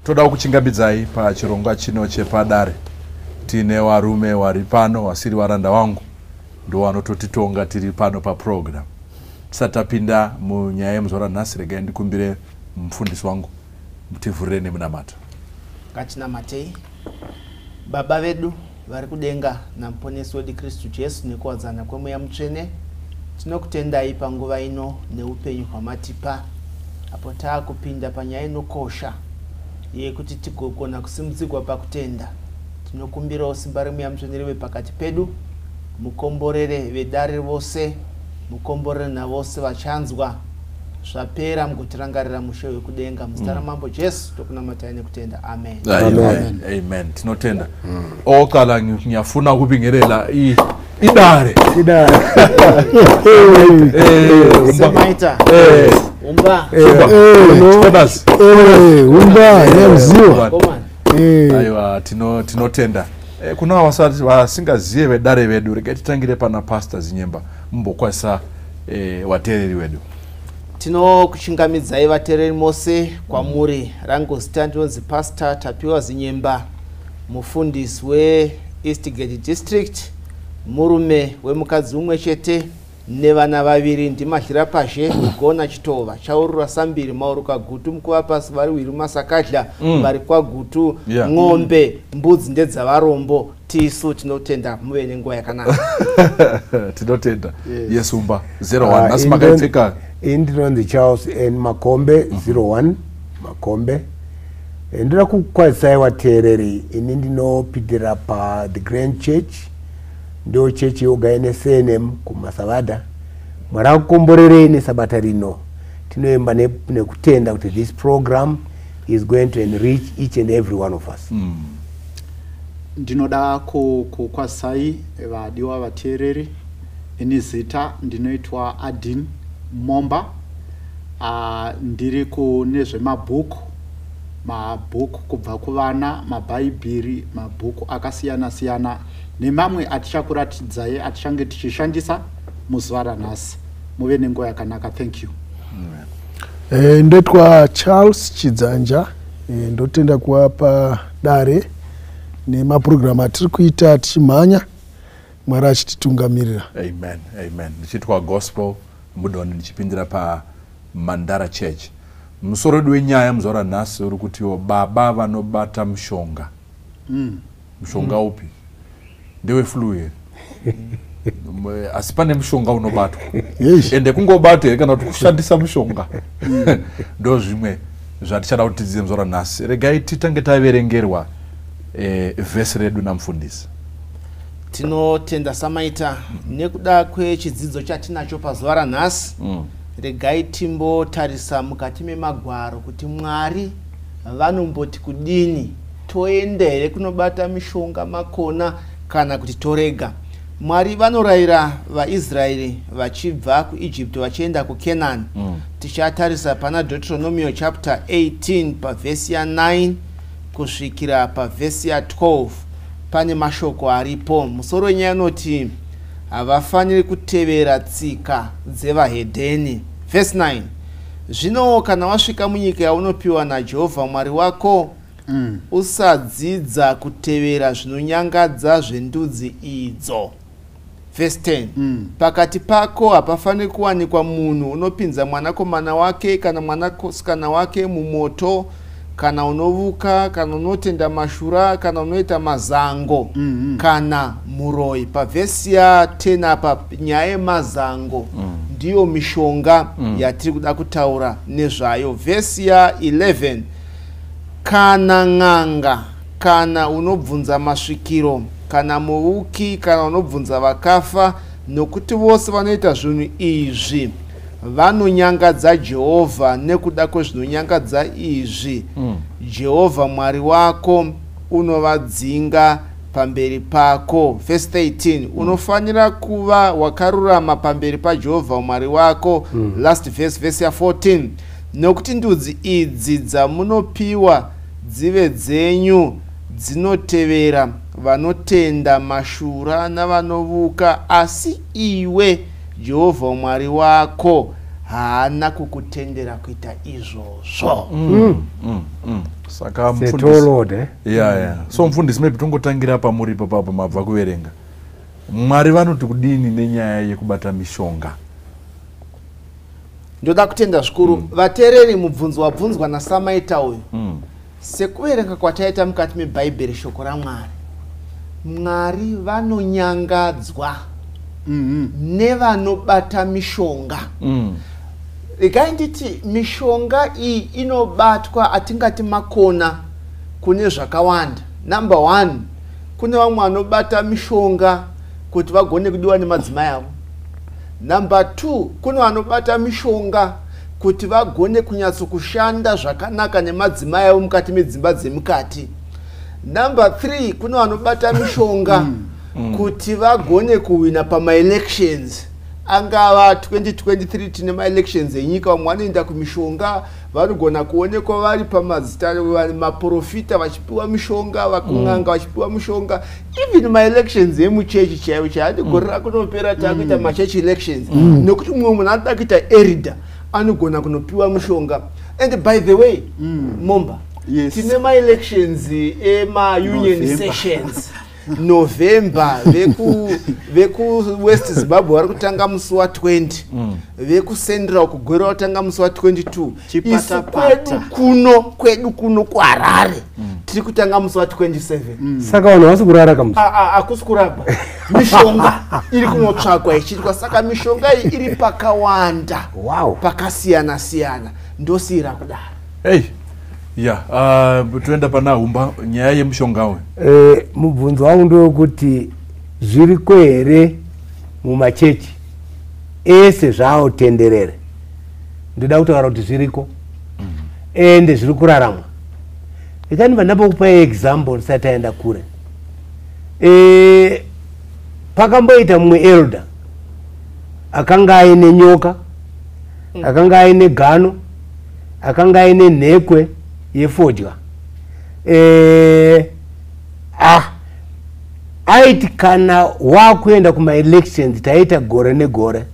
Toda kuchingambidzai pachirongwa chino chepadare. Tine varume vari pano vasiri varanda wangu ndo vanototitonga tiri pano paprogram. Tisatapinda munyaya yemuzora nhasi, regai ndikumbire mufundisi wangu mutivhurire nemunamato. Ngatiinamatei. Baba vedu vari kudenga namuponesi wedu Kristu Jesu nekuwadzana kwemweya mutsvene, tinokutendai panguva ino neupenyu hwamatipa apo taakupinda panyaya inokosha yekuti tigogona kusimudzirwa pakutenda. Tinokumbirawo simba remweya mutsvene rive pakati pedu, mukomborere vedare vose, mukomborere navose vachanzwa zvapera, mugotirangarira mushe wekudenga. Muzita ramambo Jesu tokunamatai nekutenda. Amen. Amen. Amen. Tinotenda. Okala nyafuna kupingerela idare. Semaita. Umba. Umba nemziwa. Aiwa, tinotenda. Kuna vasingazive vedare vedu, regai titangire pana Pastor Zinyemba mumbokwasa vateereri vedu. Tinokuchingamidzai vateereri mose kwamuri. Rangu zita ndinonzi Pastor Tapiwa Zinyemba, mufundisi weEastgate District, murume wemukadzi umwe chete nevana vaviri. Ndimadlira pashe kugona chitova chaurura sambiri mauruka gutu mukuva pasi vari wiri masakadla vari kwagutu ng'ombe mbudzi ndedzavarombo. Tisu tinotenda muve nenguva yakanaka. Tinotenda. Yesumba 01 nasi makaipfeka Indinonzi Charles N Makombe 01 Makombe. Ndinoda kukwazisai vateereri, ini ndinopindira pa the Grand Church, ndo chechi yoga NSNM kumasavada. Mwara kukomborerei nesabata rino. Tinoemba nekutenda kuti this program is going to enrich each and every one of us. Ndinoda kukwazisai vadiwa vateereri, ini zita ndinoitwa Adin Momba. Ndiri kunezvemabhuku, mabhuku kubva kuvana, mabhaibheri, mabhuku akasiyana siyana nemamwe atichakuratidzai atichange tichishandisa muzuva ranhasi. Muve nenguva yakanaka. Thank you. Ndetwa Charles Chidzanja, ndotenda kuva padare nemaprogramu atiri kuita tichimhanya, Mwari achititungamirira. Amen. Amen. Ndichitwa Gospel Mudoni, ndichipindira pa Mandara Church. Musoro wedu wenyaya muzora nhasi uri kutiwo baba vanobata mishonga. Mishonga upi? Ndewe flu here. Asi pane mishonga unobatwa. Ende kungobata here kana kuti kushandisa mishonga. Ndo zvimwe zvatichada kuti tidzidzire muzora nhasi. Regai titange taverengerwa vhesi redu namufundisi. Tinotenda Samaita nekuda kwechidzidzo chatinacho pazuva ranhasi. Regai timbotarisa mukati memagwaro kuti Mwari vanomboti kudini, toenda here kunobata mishonga makona kana kuti torega. Mwari vanorayira vaIsraeri vachibva kuEgypt vachienda kuCanaan. Tichatarisa pana Deuteronomy chapter 18 pavhesi ya 9 kusvikira pavhesi ya 12. Pane mashoko aripo. Musoro wenyaya unoti havafaniri kutevera tsika dzevahedheni. Verse 9. Zvino kana wasvika munyika yaunopiwa naJehovha Mwari wako, usadzidza kutevera zvinonyangadza zvendudzi idzo. Verse 10. Pakati pako hapafaniri kuwanikwa munhu unopinza mwanakomana wake kana mwanasikana wake mumoto, kana unovuka, kana unotenda mashura, kana unoita mazango, kana muroyi. Pavhesi ya 10 apa nyaya yemazango ndiyo mishonga yatiri kuda kutaura nezvayo. Vhesi ya 11, kana ng'anga, kana unobvunza masvikiro, kana muvuki, kana unobvunza vakafa, nokuti vose vanoita zvinhu izvi vanonyangadza Jehovha. Nekuda kwezvinonyangadza izvi Jehovha Mwari wako unovadzinga pamberi pako. Verse 13. Unofanira kuva wakarurama pamberi paJehovha Mwari wako. Last verse, verse ya 14. Nokuti ndudzi idzi dzamunopiwa dzive dzenyu dzinotevera vanotenda mashura navanovuka, asi iwe Jehovha Mwari wako haana kukutendera kuita izvozvo. Saka setolode so mfundisi maybe tongotangira pamuri papapo mabva kuverenga. Mwari vanoti kudini nenyaya yekubata mishonga? Ndoda kutenda zvikuru vateereri mubvunzo wabvunzwa naSamaita uyu. Sekuverenga kwataita mukati mebhaibheri shoko raMwari, Mwari vanonyangadzwa nevanobata mishonga. Regai nditi mishonga iyi inobatwa atingati makona kune zvakawanda. Number 1, kune vamwe vanobata mishonga kuti vagone kudiwa nemadzimai avo. Number 2, kune vanobata mishonga kuti vagone kunyatsokushanda zvakanaka nemadzimai avo mukati medzimba dzemukati. Number 3, kune vanobata mishonga kuti vagone kuwina pama-elections. Angava 2023 tine ma-elections enyika, vamwe vanoenda kumishonga, vanogona kuonekwa vari pamazita, maprofita vachipiwa mishonga, vakung'anga vachipiwa mishonga. Even ma-elections emuchechi chaiwo chaandigorera kunopera takuita machechi elections, nokuti mumwe munhu anoda kuita elder anogona kunopiwa mishonga. And by the way, Momba, tine ma-elections ema-union sessions November, veku West Zimbabwe vari kutanga musi wa 20, veku Central kugwera watanga musi wa 22. Isu kwedu kuno kuHarare tiri kutanga musi wa 27. Saka vanhu vasi kurara kamusi. Akusi kuraba. Mishonga iri kunotsvakwa ichiitwa, saka mishonga iyi iri pakawanda. Pakasiyana siyana. Ndosira kudaro. Hey. Tuenda pana humba nyaya yemishonga we. Mubvunzo wangu ndewekuti zviriko here mumachechi ese zvaotenderere. Ndoda kutaura kuti zviriko ende zviri kuraramwa. Ikanibva ndapokupa example ndisati taenda kure. Pakamboita mumwe elder akanga aine nyoka, akanga aine gano, akanga aine nhekwe yefodya. Aiti kana wakuenda kuma-elections taita gore negore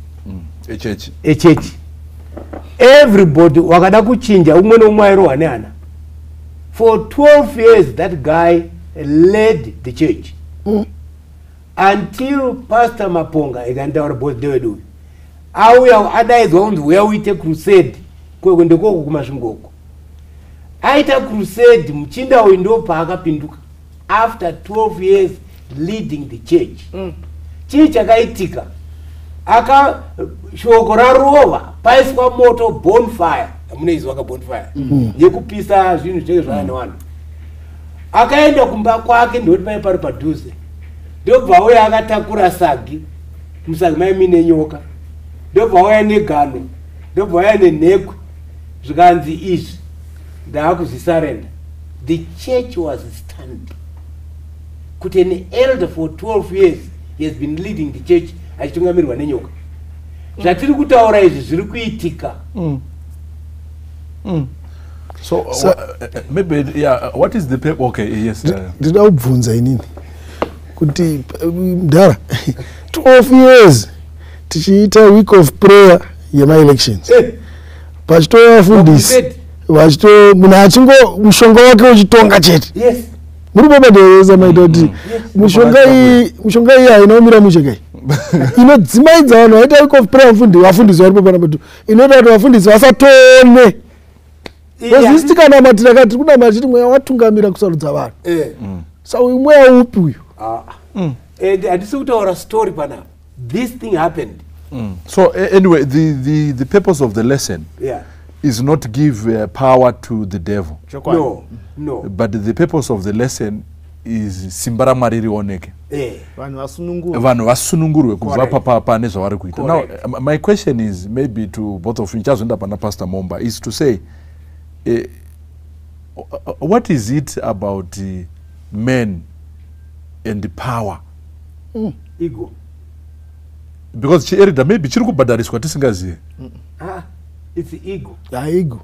echechi, everybody wakada kuchinja, umwe neumwe airohwa nehana. For 12 years that guy led the church until Pastor Maponga ikandaura birthday wedu auya adaidzwa kunzi uya uite crusade kwendekoko kumasvingoko. Aita crusade, muchinda uyu ndo paakapinduka after 12 years leading the church. Chii chakaitika, shoko rarova, paiswa moto, bonfire, amuneizwa ka bonfire, yekupisa zvinhu zvenge zvakane vanhu. Akaenda kumba kwake ndoti mai pari padhuze, ndobva auya akatakura sagi, musagi mai mine nyoka, ndobva auya negano, ndobva auya nenhekwe, zvikanzi izvi ndaakuzvisarenda. The church was stunned. Kuti an elder for 12 years he has been leading the church achitungamirirwa nenyoka. Zvatiri kutaura izvi zviri kuitika. So maybe what is the paper? Okay, yes. Ndida kubvunza inini kuti Mandara 12 years tichiita week of prayer yema-elections. Pachitova vafundisi munhu achingo mushonga wake uchitonga chete. Muri pamadhereza maita kuti mushonga iyi haina kumira mucheka iyi inodzimaidza vanhu vaita week of prayer. Vafundisi varipo pana patu inoita kuti vafundisi vasatone. Vazisi tikanamatira kati kunamata chiti mweya watungamira kusarudza vanhu. Saka uyu mweya upi uyu? Handisi kutaura story panapa. This thing happened. So anyway, the purpose of the lesson is not to give power to the devil. No. But the purpose of the lesson is simbara Mwari rioneke. Vanhu vasunungurwe kubva pane zvavari kuita. Now my question is maybe to both of you, chazoenda pana Pastor Momba, is to say what is it about men and the power? Ego. Because chierida maybe chiri kubhadhariswa tisingazive. It's ego. Ego.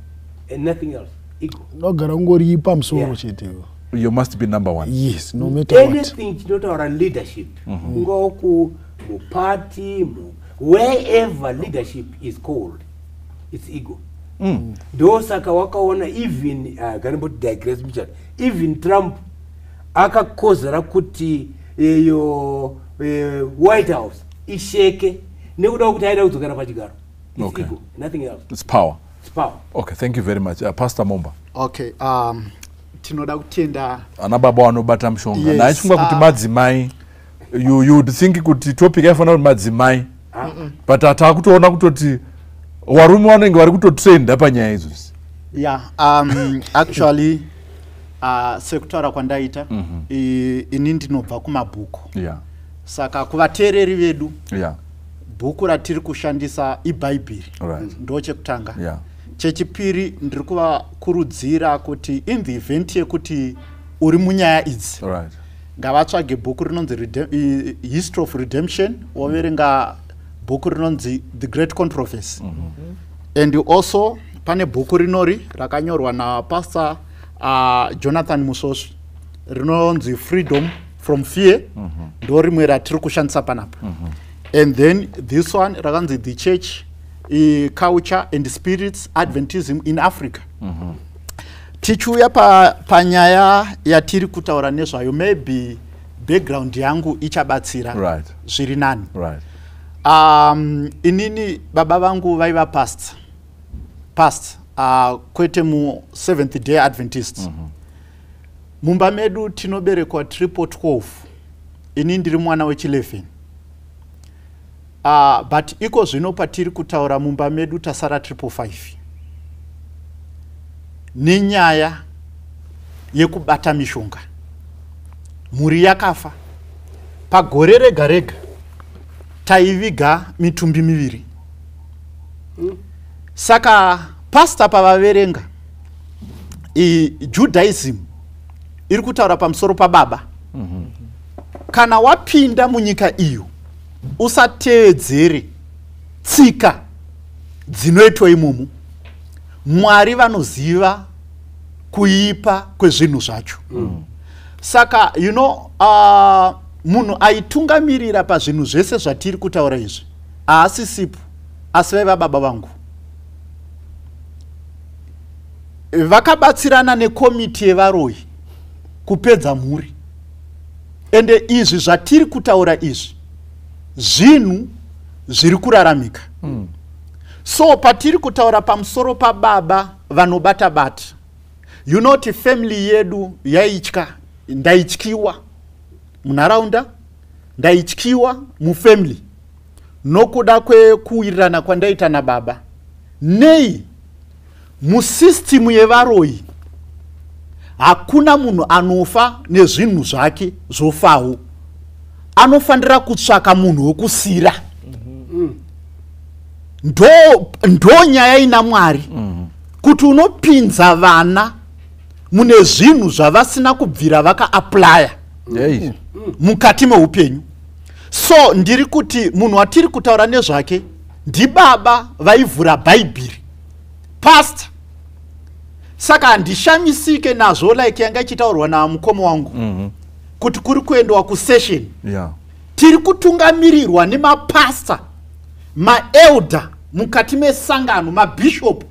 And nothing else. Ego. Nogara ungori pamusoro chete. You must be number one. Yes, no matter anything not our leadership. Ngoku, mu party, wherever leadership is called, it's ego. Ndosaka wakaona even kanemboti digress mbichana even Trump akakozera kuti yo White House isheke nekuda kuti aida kudzokera pachigaro. It's ego, nothing else. It's power. It's power. Okay, thank you very much. Pastor Momba. Okay, tinoda kutenda ana baba vanobata mushonga. Yes, Naichunga kuti madzimai you would think kuti topic yaifana kuti madzimai. But atakutoona kutoti varume vanenge vari kutotrenda panyaya idzozi. Yeah, actually sekutaura kwandaita ini ndinobva kumabhuku. Yeah. Saka kuvateereri vedu Yeah. bhuku ratiri kushandisa ibhaibheri. Right. Ndo chekutanga. Yeah. Chechipiri ndiri kuvakurudzira kuti in the event yekuti uri munyaya idzi Right. ngavatsvage bhuku rinonzi History of Redemption, woverenga bhuku rinonzi The Great Controversy. And also pane bhuku rinori rakanyorwa napastor Jonathan Musosvi rinonzi Freedom from Fear, ndo rimwe ratiri kushandisa panapa. And then this one rakanzi The Church, Culture and Spirits, Adventism in Africa. Tichiuya panyaya yatiri kutaura nezvayo, maybe background yangu ichabatsira Right. zviri nani. Right. Inini baba vangu vaiva past kwete mu Seventh Day Adventists. Mumba medu tinoberekwa triple 12. Ini ndiri mwana wechi11. But iko zvino patiri kutaura mumba medu tasara triple 5. Nenyaya yekubata mishonga. Muri yakafa. Pagore rega rega taiviga mitumbi miviri. Saka pastor pavaverenga Judaism iri kutaura pamusoro pababa. Kana wapinda munyika iyo usatevedzere tsika dzinoitwa imomo, Mwari vanoziva kuipa kwezvinhu zvacho. Saka you know munhu aitungamirira pazvinhu zvese zvatiri kutaura izvi haasisipo, asi vaiva baba vangu. Vakabatsirana nekomiti yevaroi kupedza mhuri. Ende izvi zvatiri kutaura izvi zvinhu zviri kuraramika. So patiri kutaura pamusoro pababa vanobata-bata. You know kuti family yedu yaitya, ndaityiwa munharaunda, ndaityiwa mufamily nokuda kwekuwirirana kwandaita nababa. Nei musystem yevaroi hakuna munhu anofa nezvinhu zvake zvofawo. Anofanira kutsvaka munhu wokusira. Ndo nyaya ina Mwari kuti unopinza vana mune zvinhu zvavasina kubvira vaka-applya mukati meupenyu. So ndiri kuti munhu watiri kutaura nezvake ndibaba vaivhura bhaibheri, pastor. Saka handishamisike nazvo like yanga ichitaurwa namukoma wangu kuti kuri kuendwa kusession. Tiri kutungamirirwa nemapasta, maelder mukati mesangano, mabishop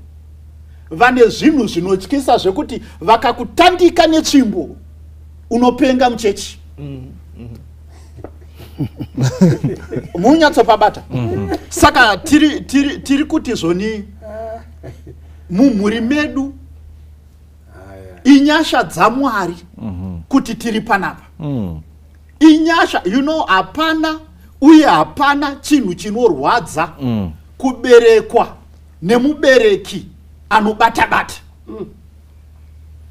vane zvinhu zvinotyisa zvekuti vakakutandika netsvimbo unopenga muchechi. Munyatsopabata. Saka tiri kuti zvoni mumhuri medu inyasha dzaMwari kuti tiri panapa. Inyasha, you know, hapana uye hapana chinhu chinorwadza kuberekwa nemubereki anobata-bata.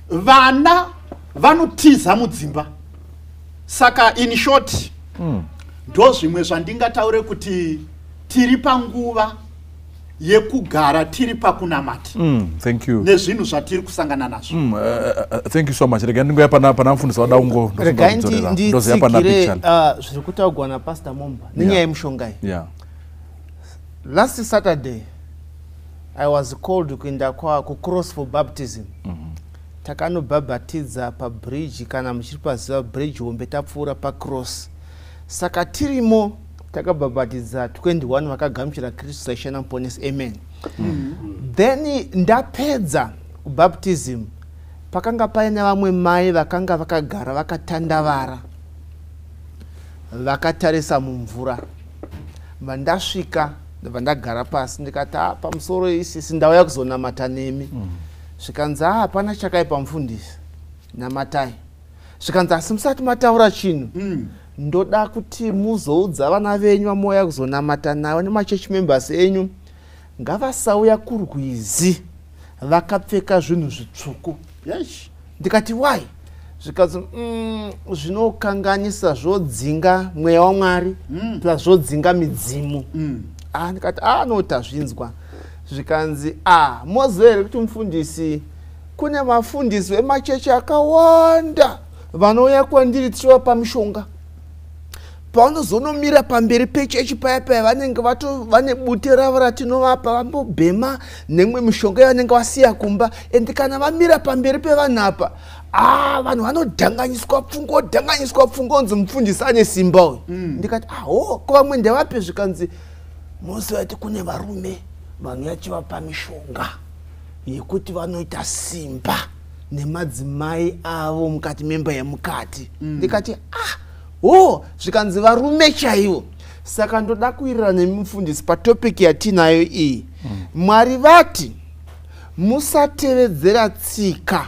Vana vanotiza mudzimba. Saka in short ndo zvimwe zvandingataure kuti tiri panguva yekugara tiri pakunamata. Thank you. Nezvinhu zvatiri kusangana nazvo. Thank you so much. Rega ndingoya pana mufundisi wada ungo. Rega nditsikire zviri kutaurwa naPastor Momba nenyaya yemushonga iyi. Yeah. Last Saturday I was called kuenda ku cross for baptism. Takanobhabhatidza pabridge kana muchiri paziva bridge hombe tapfuura pacross. Saka tirimo takabhabhatidza 21 vakagamuchira Kristu saishana muponesi. Amen. then ndapedza kubaptism pakanga paina vamwe mai vakanga vakagara vakatandavara vakatarisa mumvura. Vandasvika vandagara pasi ndikati pamusoro isisi ndauya kuzonamata nemi. Zvikanzi hapana chakaipa mufundisi, namatai. Zvikanzi asi musati mataura chinhu ndoda kuti muzoudza vana venyu vamouya kuzonamata navo nemachechi members enyu ngavasauya kurwizi vakapfeka zvinhu zvitsvuku. Ndikati why? Zvikanzi zvinokanganisa zvodzinga mweya waMwari plus zvodzinga midzimu. Ndikati nota zvinzwa. Zvikanzi moziva here kuti mufundisi kune vafundisi vemachechi akawanda vanouya kwandiri tichiva pamishonga. Paunozonomira pamberi pechechi paya paya vanenge vane bute ravo ratinovapa vambobhema nemwe mishonga yavanenge vasiya kumba. Ende kana vamira pamberi pevanhu apa vanhu vanodhanganyiswa pfungwa onzi mufundisi ane simba uyu. Ndikati ko vamwe ndavape? Zvikanzi moziva kuti kune varume vanouya chivapa mishonga yekuti vanoita simba nemadzimai avo mukati memba yemukati. Ndikati zvikanzi varume chaivo. Saka ndoda kuwirirana nemufundisi patopiki yatinayo iyi. Mwari vati musatevedzera tsika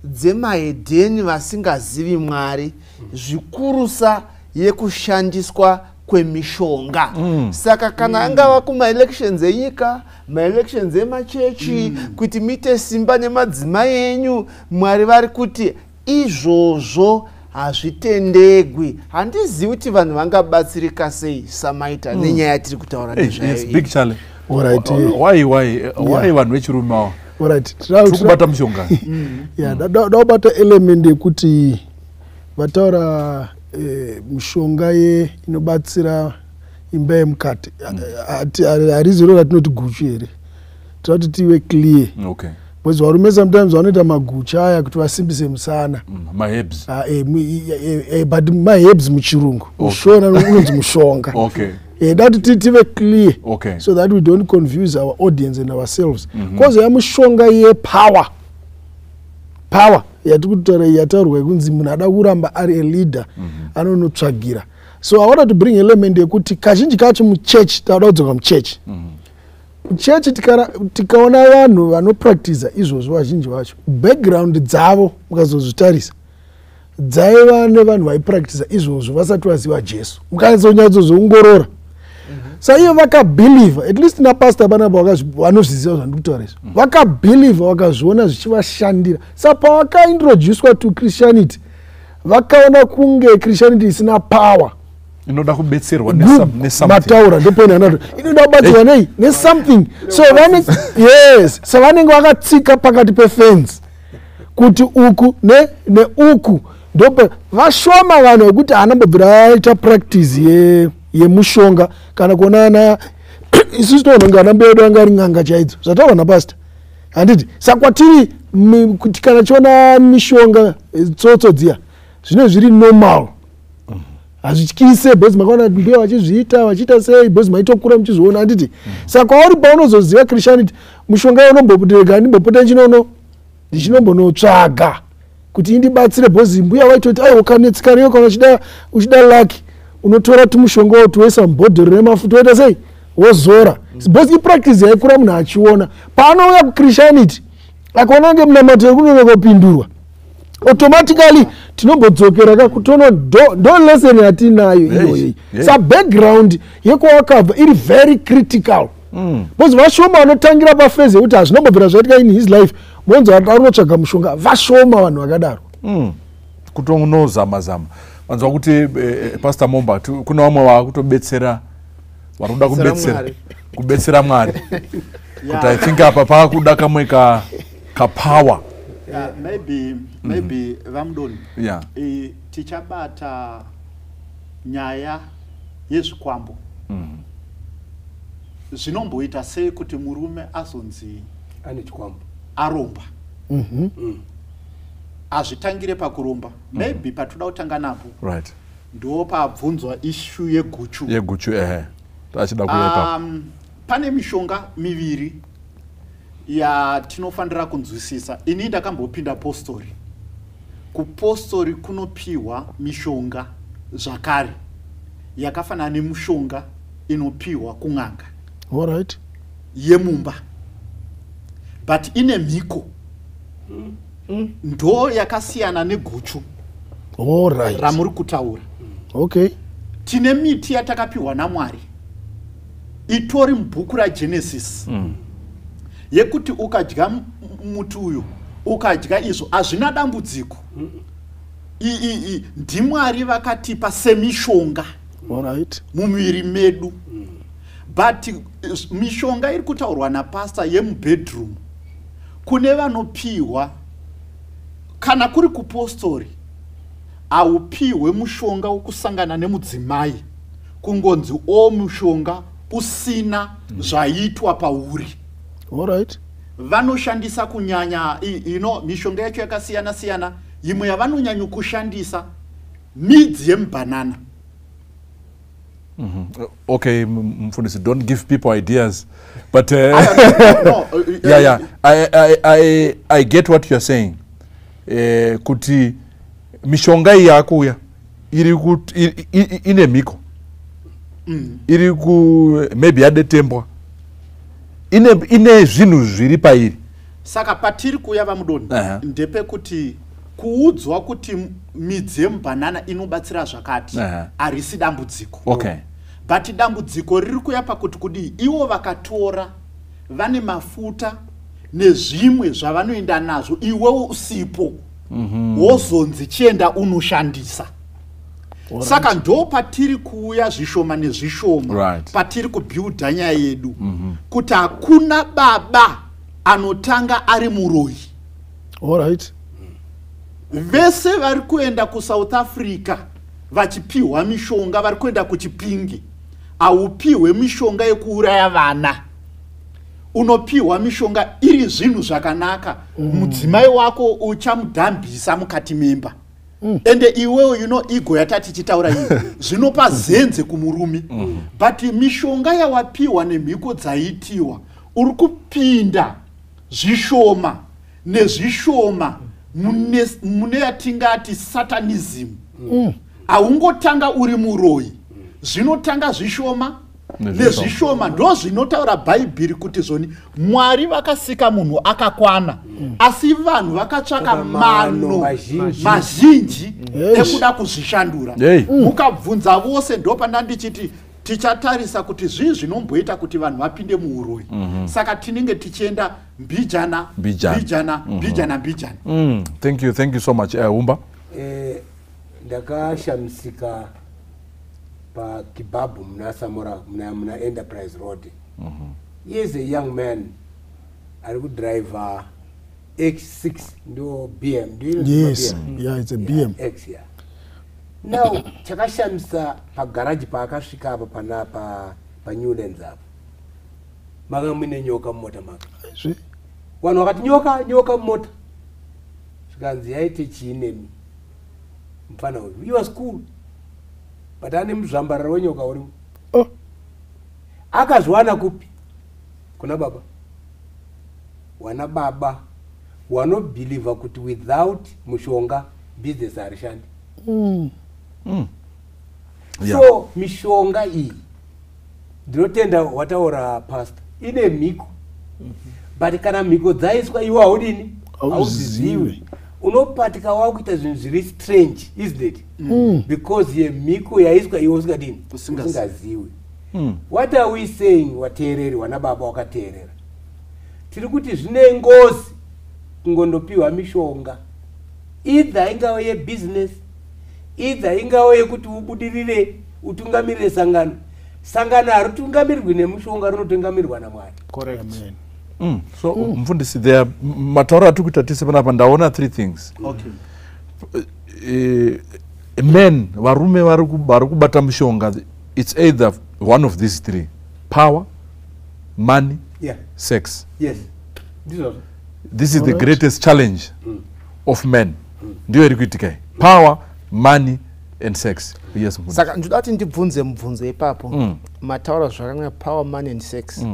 dzemahedheni vasingazivi Mwari, zvikurusa yekushandiswa kwemishonga. Saka kana angava kuma-elections enyika, ma-elections emachechi, kuti muite simba nemadzimai enyu, Mwari vari kuti izvozvo hazvitendegwi. Handizivi kuti vanhu vangabatsirika sei samaita nenyaya yatiri kutaura nezvayo. Big challenge. Alright. Why vanhu vechirume ava? Alright. Kubata mishonga. Dabata element yekuti vataura mishonga inobatsira imba yemukati. Hariziro ratinoti guchu here. Tinoti tive clear. Okay. Because varume sometimes vanoita maguchu aya kuti vasimbise musana. Maherbs. But maherbs muchirungu. Mushona unonzi mushonga. Okay. That tive clear. Okay. So that we don't confuse our audience and ourselves. Because yamushonga yepower. Power. Yataurwa kunzi munhu ada kuramba ari a leader anonotsvagira. So I wanted to bring element yekuti kazhinji kacho muchurch tauda kudzoka muchurch. Muchurch tikaona vanhu vanopractiza izvozvo vazhinji vacho background dzavo mukazozvitarisa dzaiva nevanhu vaipractiza izvozvo vasati vaziva Jesu. Mukazonyatsozoongorora. Saiyo vakabelieve, at least napastor panapa vanozviziva zvandikutaura izvo. Vakabelieve vakazviona zvichivashandira. Saka pavakaintroduced to Christianity vakaona kunge Christianity isina power. Inoda kubetserwa mataura ndopona inoda kubatsirwa nei nesomething. So so vanenge vakatsika pakati pefence kuti uku neuku ndope vashoma vanhu vekuti anambobvira aita practice yemushonga kana kuonana isusu toononga anambedu anga ari n'anga chaidzo zvataura napastor handiti. Saka kwatiri kuti kana chiona mishonga tsotso dziya zvine zviri normal. Hazvityise bhozi makaona mbiya vachiita sei bhozi maitokura muchizviona handiti. Saka uri paunozoziva Christianity mushonga unomboputirega ndimbopota ndichinombonotsvaga kuti indibatsire bhozi mbuya waitoti ukanetsika riyo kana uchida laki unotora tumushonga wotoisa mubhodhoro remafuta woita sei wozora. Bhozi ipractice yaikura munhu achiona. Paanouya kuChristianity akaona nge munamato yekunonoka kupindurwa automatically tinombodzokera kutono do lesson yatinayo iyoyi. Sa background yekwakabva iri very critical. Because vashoma vanotangira pafeze yekuti hazvinombobvira zvaitika in his life monzo anotsvaga mushonga vashoma vanhu vakadaro. Kutonozama-zama. Vanzwa kuti Pastor Momba kuna vamwe vakutobetsera varuda kubetsera Mwari. Kuti I think apa pakuda kamwe ka power. Maybe vamdoni. Tichabata nyaya yezvikwambo. Zvinomboita sei kuti murume azonzi ane chikwambo aromba. Azvitangire pakuromba. Maybe patoda kutanga napo. Right. Ndo pabvunzwa issue yeguchu. Tachida kuyepa. Pane mishonga miviri yatinofanira kunzwisisa. Ini ndakambopinda postori. Kupostori kunopiwa mishonga zvakare yakafanana nemushonga inopiwa kun'anga. All right. Yemumba. But ine mhiko. Ndo yakasiyana neguchu. All right. Ramuri kutaura. Okay. Tine miti yatakapiwa naMwari. Itori mubhuku raGenesis. Yekuti ukadya muti uyu, ukadya izvo hazvina dambudziko. NdiMwari vakatipa semishonga. All right. Mumiviri medu. But mishonga iri kutaurwa napastor yemubedroom. Kune vanopiwa kana kuri kupostori aupiwe mushonga wokusangana nemudzimai kungonzi mushonga usina zvaitwa pauri. All right. Vanoshandisa kunyanya mishonga yacho yakasiyana siyana. Imwe yavanonyanya kushandisa midzi yemubanana. Okay, Mfundisi, don't give people ideas, but Yeah. I get what you're saying. Kuti mishonga yakuya ine miko iri ku maybe adetembwa ine zvinhu zviri pairi. Saka patiri kuya vamudoni ndepekuti kuudzwa kuti midzi yemubanana inobatsira zvakati harisi dambudziko. Okay. But dambudziko riri kuya pakuti kudii ivo vakatora vane mafuta nezvimwe zvavanoenda nazvo iwewo usipo wozonzi chienda unoshandisa. Saka ndo patiri kuuya zvishoma nezvishoma. Right. Patiri kubuilda nyaya yedu kuti hakuna baba anotanga ari muroyi. All right. Vese vari kuenda kuSouth Africa vachipiwa mishonga vari kuenda kuChipinge. Aupiwe mishonga yekuuraya vana. Unopiwa mishonga iri zvinhu zvakanaka. Mudzimai wako uchamudhambisa mukati memba. Ende iwewe ego yatati chitaura iyi zvinopa zenze kumurume. But mishonga yawapiwa nemhiko dzaitiwa uri kupinda zvishoma nezvishoma mune yatingati satanism. Haungotanga uri muroyi. Zvinotanga zvishoma nezvishoma ndo zvinotaura Bhaibheri kuti zvoni Mwari vakasika munhu akakwana asi vanhu vakatsvaka mano mazhinji ekuda kuzvishandura. Mukabvunza vose ndo pandandichiti tichatarisa kuti zvinomboita kuti vanhu vapinde muuroyi. Saka tinenge tichienda mbijana. Thank you so much. Umba. Ndakashamisika pa Kibabu muna Enterprise Road. He is a young man. I would drive X6 no BM. Do you know Yes. BM? Yeah, it's a BM. X, yeah. Now, chakashamisa pa garage pa akasvika apa pana pa Newlands apa. Maka mune nyoka mota maka. Vanhu vakati nyoka mota. Zvikanzi yaite chiinemi. Mfana uyu. He was cool. But ane muzvambararo wenyoka urimo. Akazwana kupi? Kuna baba. Wana baba wanobhiliva kuti without mushonga business harishandi. So mishonga iyi ndinotenda wataura pastor ine mhiko. But kana mhiko dzaiswa iwe haudini? Hauziziwe. Unopatika wakuita zvinhu zviri strange, isn't it? Because yemhiko yaiswa iwe usingadini? Usingaziwe. What are we saying wateereri wana baba wakateerera? Tiri kuti zvine ngozi kungondopiwa mishonga. Either ingave yebusiness, either ingave yekuti ubudirire utungamirire sangano. Sangano harutungamirirwi nemushonga runotungamirwa naMwari. Correct. Amen. So Mfundisi, there are mataura tukutatisa panapa ndaona 3 things. Okay. Men varume vari kubata mishonga, it's either one of these 3: power, money, sex. Yes. This is the greatest challenge of men. Ndio iri kuitika. Power, money and sex. Yes. Saka ndodati ndibvunze mubvunzo ipapo. Mataura zvakanga power, money and sex.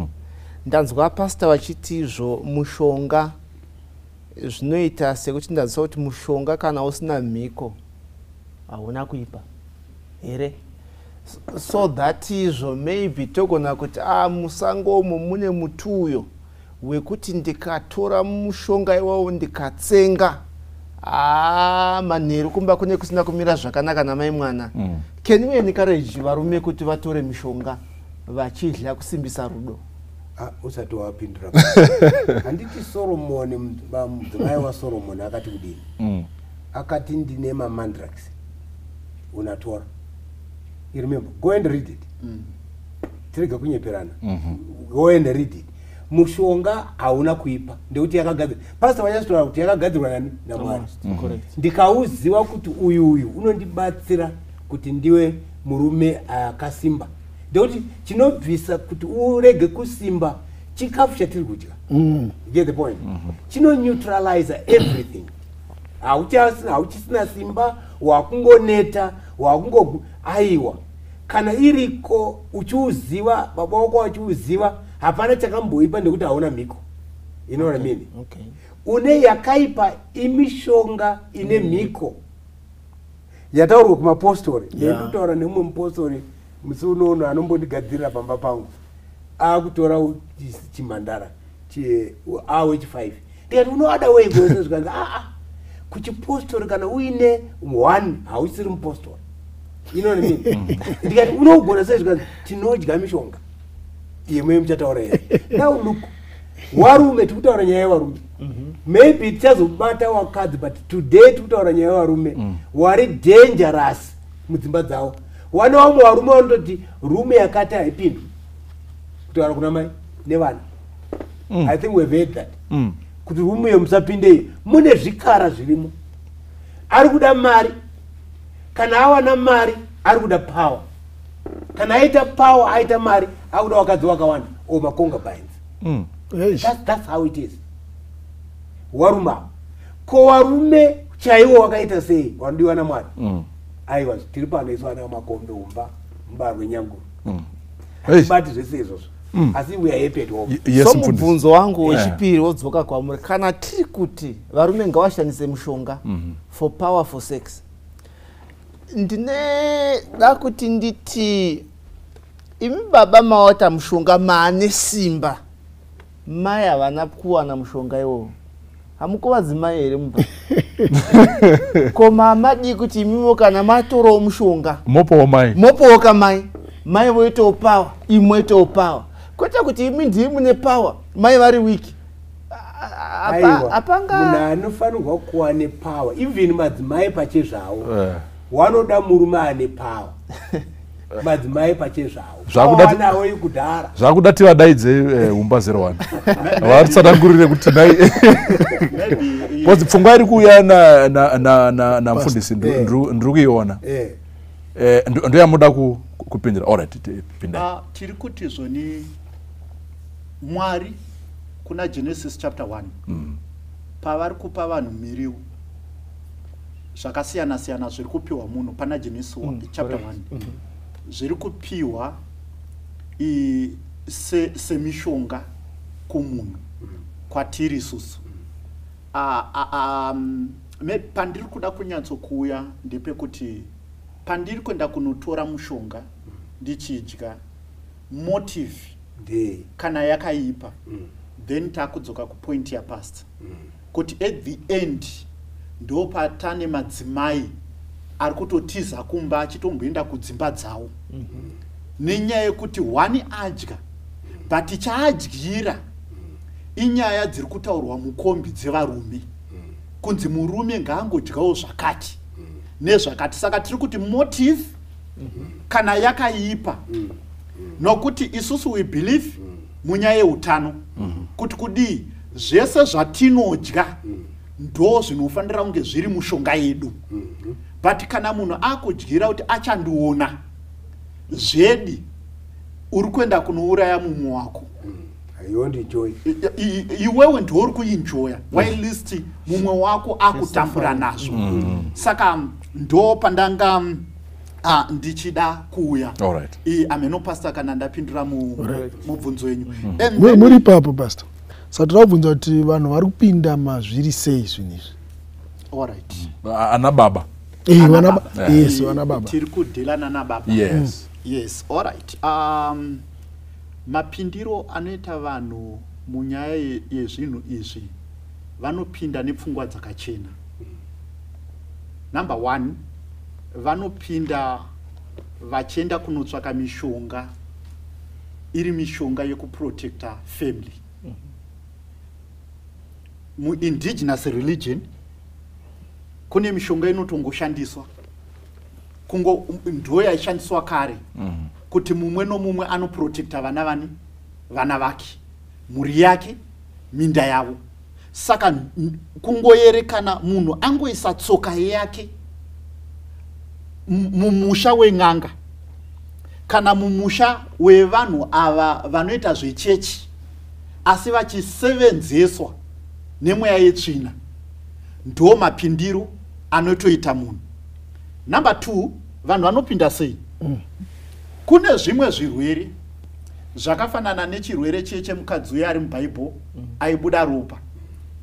ndanzwa pastor vachiti izvo mushonga zvinoita sekuti ndazisa kuti mushonga kana usina mhiko hauna kuipa here, so that izvo maybe togona kuti musango umo mune muti uyo wekuti ndikatora mushonga iwawo ndikatsenga manheru kumba kune kusina kumira zvakanaka namai mwana. Can we encourage varume kuti vatore mishonga vachidya kusimbisa rudo? Usati wapindura handiti Solomoni, mudzimai waSolomoni akati kudini? Akati ndine mamandrax unatora. You remember, go and read it. Tirega kunyeperana. Go and read it. Mushonga hauna kuipa ndekuti yakagadzirwa. Pastor vachasitaura kuti yakagadzirwa nani? naMwari. Ndikauziva kuti uyu unondibatsira kuti ndiwe murume akasimba. Ndekuti chinobvisa kuti urege kusimba chikafu chatiri kudya. Get the point? Chino neutralize everything. Hauchisina simba, wakungoneta, aiwa. Kana iriko uchiuziva, baba wako wachiuziva, hapana chakamboipa ndekuti hauna mhiko. You know what I mean? Okay. Une yakaipa imishonga ine mhiko. Yataurwa kumapostori. Ndikutaura nemumwe mupostori musi unono anombondigadzirira pamba pangu. Akutora chimandara awe chi5. Ndikati unoada weigose zvikanzi kuchipostori kana uine 1 hausiri mupostori. You know what I mean? Ndikati unogona sei zvikanzi tinodya mishonga. Yemwe muchataura here. Now look, Varume tikutaura nyaya yevarume. Maybe tichazobata wakadzi, but today tikutaura nyaya yevarume wari dangerous mudzimba dzavo. Vana vamwe varume vanototi rume yakati haipindwi kutaura kuna mai nevana. I think we've heard that. Kuti rume iyo musapinde mune zvikara zvirimo. Ari kuda mari, kana awana mari ari kuda power. Kana aita power aita mari akuda wakadzi wakawanda concubines. That's how it is. Waruma ko varume chaiwo wakaita sei wandiwa naMwari. Aiwa tiri pano isu vana vamakombe mbarwe nyanguru. Bati zvese izvozvo. Asi we are happy at home. So mubvunzo wangu wechipiri wodzoka kwamuri, kana tiri kuti varume ngavashandise mushonga for powerful sex, ndineda kuti nditi imi baba mawata mushonga maane simba, mai havana kuwana mushonga iwowo, hamukuvadzi mai here mubva? Koma amadi kuti imiwo kana matorowo mushonga mopowo kamai, mai voitawo power, imi moitawo power. Kwete kuti imi ndii mune power, mai vari wiki. Apanga munhu anofanirwa kuva nepower, even madzimai pachezvavo wanoda murume ane power. Madzimai pachezvavo wanawo ikudhara. Zvakuda tivadaidze umba 01 varitsanangurire kuti nai because pfungwa iri kuuya namufundisi ndiri kuiona ndoyamuda kupindira. Alright, pinda. Tiri kuti zvoni Mwari kuna Genesis chapter 1 pavari kupa vanhu miriwo zvakasiyana siyana zviri kupiwa munhu pana Genesis chapter 1 zviri kupiwa semishonga kumunhu kwatiri isusu. Pandiri kuda kunyatsokuuya ndepekuti pandiri kuenda kunotora mushonga ndichidya motive kana yakaipa, then takudzoka kupoint yapast kuti at the end ndo patane madzimai ari kutotiza kumba achitomboenda kudzimba dzavo nenyaya yekuti wani adya, but chaadyira inyaya dziri kutaurwa mukombi dzevarume kunzi murume ngaangodyawo zvakati nezvakati. Saka tiri kuti motive kana yakaipa, nokuti isusu we believe munyaya yeutano kuti kudii zvese zvatinodya ndo zvinofanira kunge zviri mushonga yedu. But kana munhu akudyira kuti achandiona zvedi, uri kuenda kunouraya mumwe wako. Iwewe ndo uri kuenjoya whilst mumwe wako akutambura nazvo. Saka ndo pandanga ndichida kuuya. All right. Ameno pastor kana ndapindura mubvunzo yenyu. Muri papo pastor. Saka tabvunza kuti vanhu vari kupinda mazviri sei zvinhu izvi. All right. Ana baba. Vana baba. Yes, vana baba. Tiri kudhilana nababa. Yes. Yes, all right. Mapindiro anoita vanhu munyaya yezvinhu izvi vanopinda nepfungwa dzakachena. Number 1, vanopinda vachienda kunotsvaka mishonga, iri mishonga yekuprotecta family. Mu-indigenous religion kune mishonga inotongoshandiswa kungo ndo yaishandiswa kare kuti mumwe nomumwe anoprotecta vana vake, mhuri yake, minda yavo. Saka kungoyerekana munhu angoisa tsoka yake mumusha wen'anga kana mumusha wevanhu ava vanoita zvechechi asi vachisevenzeswa nemweya yetsvina, ndo mapindiro anotoita munhu. Number 2, vanhu vanopinda sei? Kune zvimwe zvirwere zvakafanana nechirwere chemukadzi uya ari mubhaibheri aibuda ropa.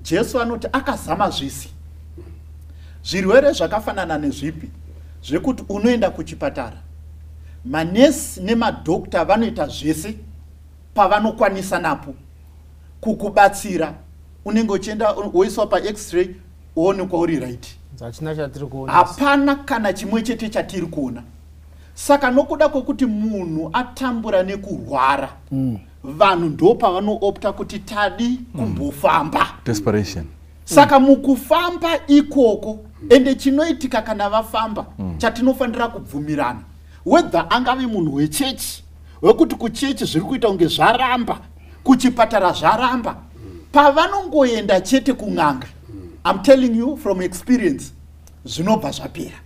Jesu anoti akazama zvisi. Zvirwere zvakafanana nezvipi? Zvekuti unoenda kuchipatara, manesi nemadokta vanoita zvese pavanokwanisa napo kukubatsira. Unenge uchienda woiswa pax-ray woonekwa uri right. Hapana kana chimwe chete chatiri kuona. Saka nokuda kwokuti munhu atambura nekurwara, vanhu ndo pavanoopta kuti tadi kumbofamba. Desperation. Saka mukufamba ikoko, ende chinoitika kana vafamba, chatinofanira kubvumirana. Whether angave munhu wechechi, wekuti kuchechi zviri kuita unge zvaramba, kuchipatara zvaramba, pavanongoenda chete kun'anga, I'm telling you from experience, zvinobva zvapera.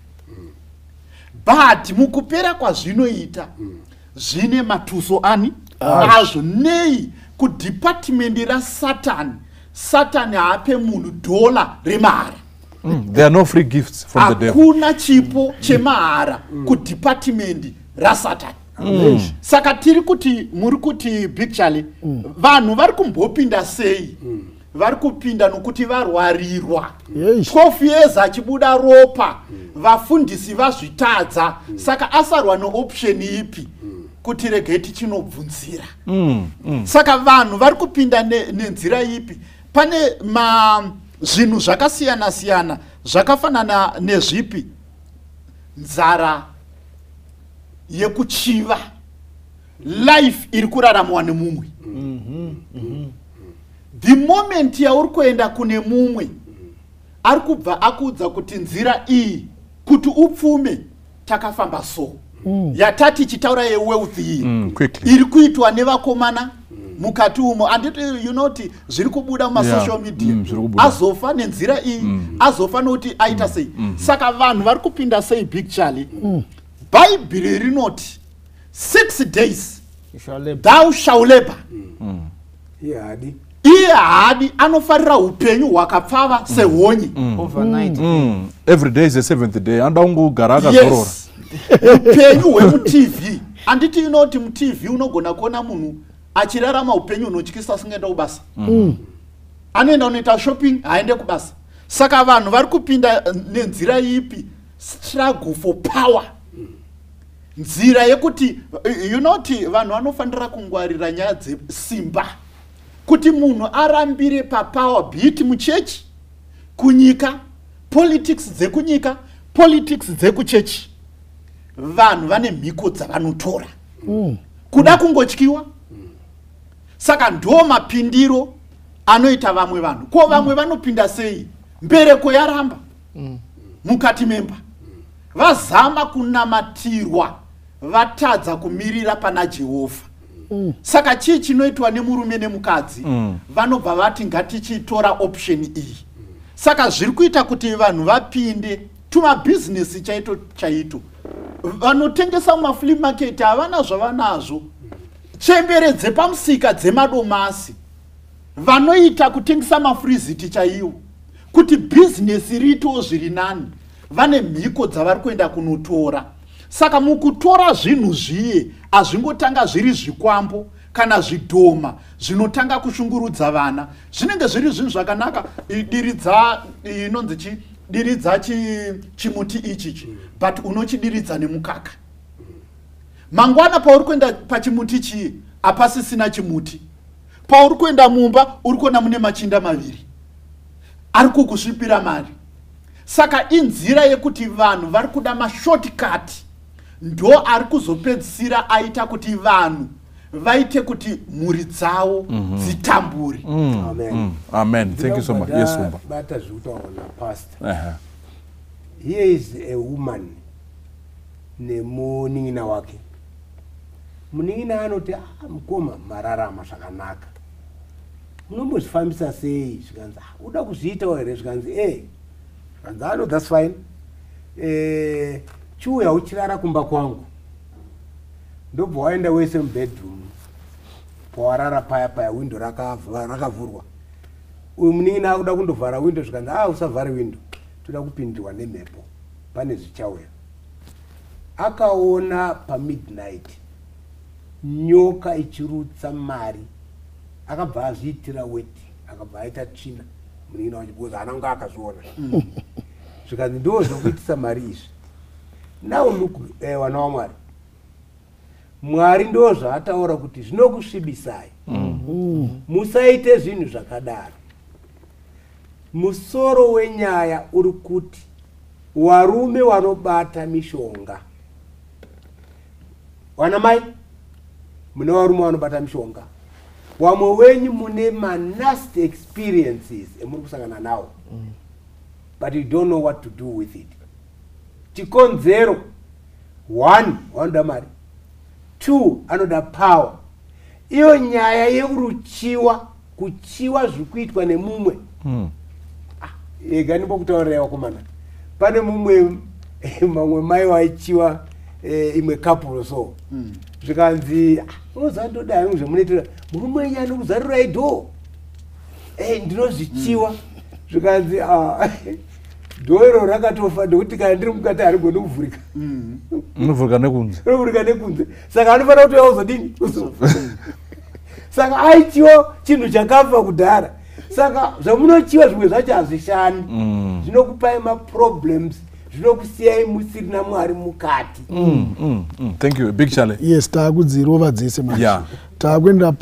But mukupera kwazvinoita, zvine matuso ani azvo. Nei kudepartment raSatan, Satan haape munhu dola remahara. There are no free gifts from the devil. Hakuna chipo chemahara kudepartment raSatan. Saka tiri kuti muri kuti picture vanhu vari kumbopinda sei? Vari kupinda nokuti varwarirwa. 12 years achibuda ropa, vafundisi vazvitadza. Saka asarwa neoption ipi kuti rege tichinobvunzira. Saka vanhu vari kupinda nenzira ipi? Pane zvinhu zvakasiyana siyana zvakafanana nezvipi? Nzara yekuchiva, life iri kuraramwa nemumwe. The moment yauri kuenda kune mumwe, ari kubva akuudza kuti nzira iyi kuti upfume takafamba so. Yatati chitaura yewealth iyi iri kuitwa nevakomana mukati umo. Anditi you know kuti zviri kubuda mumasocial media, azofa nenzira iyi, azofa nokuti aita sei. Saka vanhu vari kupinda sei picture? Bhaibheri rinoti 6 days thou shall labor. Iye hadi anofarira upenyu hwakapfava sehonye. Overnight. Every day is the 7th day. Anda ungogara akazorora. Yes. Upenyu hwemutv. Anditi inoti mutv unogona kuona munhu achirarama upenyu hunotyisa asingaenda kubasa. Anoenda unoita shopping, haende kubasa. Saka vanhu vari kupinda nenzira ipi? Struggle for power. Nzira yekuti you know kuti vanhu vanofanira kungwarira nyaya dzesimba. Kuti munhu arambire papower, beat muchechi, kunyika, politics dzekunyika, politics dzekuchechi. Vanhu vane mhiko dzavanotora. Kuda kungotyiwa. Saka ndo mapindiro anoita vamwe vanhu. Ko vamwe vanopinda sei? Mbereko yaramba. Mukati memba. Vazama kunamatirwa, vatadza kumirira pana Jehovha. Saka chii chinoitwa nemurume nemukadzi? Vanobva vati ngatichitora option iyi. Saka zviri kuita kuti vanhu vapinde tumabizinesi chaito. Vanotengesa mumaflea market havana zvavanazvo. Chembere dzepamusika dzemadomasi. Vanoita kutengesa mafriziti chaiwo. Kuti bizinesi rito zviri nani. Vane mhiko dzavari kuenda kunotora. saka mukutora zvinhu zviye hazvingotanga zviri zvikwambo kana zvidhoma zvinotanga kushungurudza vana. Zvinenge zviri zvinhu zvakanaka. Diridza chimuti ichichi, but unochidiridza nemukaka. Mangwana pauri kuenda pachimuti chii hapasisina chimuti. Pauri kuenda mumba uri kuona mune machinda maviri ari kukusvipira mari. Saka inzira yekuti vanhu vari kuda mashortcut ndo ari kuzopedzisira aita kuti vanhu vaite kuti mhuri dzavo dzitambure. Amen. Thank you so much. Yes, Umba. Pastor. Here is a woman nemuning'ina wake. Muning'ina anoti mukoma mararama zvakanaka. Munombozvifambisa sei? Zvikanzi uda kuzviitawo here? Zvikanzi zvikanzi that's fine. Chiuya uchirara kumba kwangu. Ndobva waenda wese mubedroom. Pawarara paya window rakavhurwa. Uyu muning'ina akuda kundovhara window zvikanzi usavhare window. Toda kupindirwa nemhepo. Pane zvichauya. Akaona midnight nyoka ichirutsa mari. Akabva azviitira weti. Akabva aita tsvina. Muning'ina wacho because ananga akazviona. Zvikanzi ndo zvokuitisa mari izvi. Now look, wana waMwari. Mwari ndo zvaataura kuti zvinokusvibisai. Musaite zvinhu zvakadaro. Musoro wenyaya uri kuti varume vanobata mishonga. Vanamai mune varume vanobata mishonga. Vamwe wenyu mune nasty experiences emuri kusangana nawo. But you don't know what to do with it. Chikonzero 1 vanoda mari. 2 anoda power. Iyo nyaya yekuruchiwa kuchiwa zvikuitwa nemumwe. Ega ndipokutaurira wakomana. Pane mumwe mamwe mai waichiwa imwe couple so. Zvikanzi unozandoda ngezvemunoitira murume nyano kuzarira ido. Ndinozvichiwa. Zvikanzi dhoiro rakatofa ndokuti kana ndiri mukati harigoni kuvhurika. Unovhurika nekunze. Unovhurika nekunze. Saka anofanira kuti uzodini? Saka aichiwa chinhu chakafa kudhara. Saka zvamunochiwa zvimwe zvacho hazvishani. Zvinokupai maproblems. Zvinokusiyai musirina Mwari mukati. Thank you. Big challenge. Yes, taakudzirova dzese manje. Taakuenda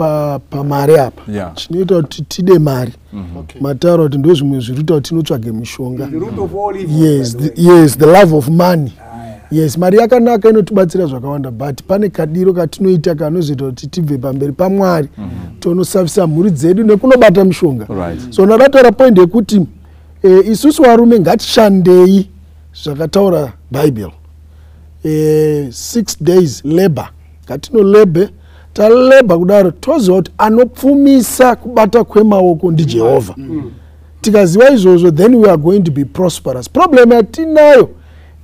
pamari apa. Chinoita kuti tide mari. Mataura kuti ndo zvimwe zviruta kuti tinotsvage mishonga. Yes, the love of money. Yes, mari yakanaka inotibatsira zvakawanda, but pane kadiro katinoita kanozoita kuti tibve pamberi paMwari tonosavisa mhuri dzedu nekunobata mishonga. So ndataura point yekuti isusu varume ngatishandei zvakataura Bible. 6 days labor. Ngatinolebe taleba kudaro toziva kuti anopfumisa kubata kwemaoko ndiJehovha. Tikaziva izvozvo then we are going to be prosperous. Problem yatinayo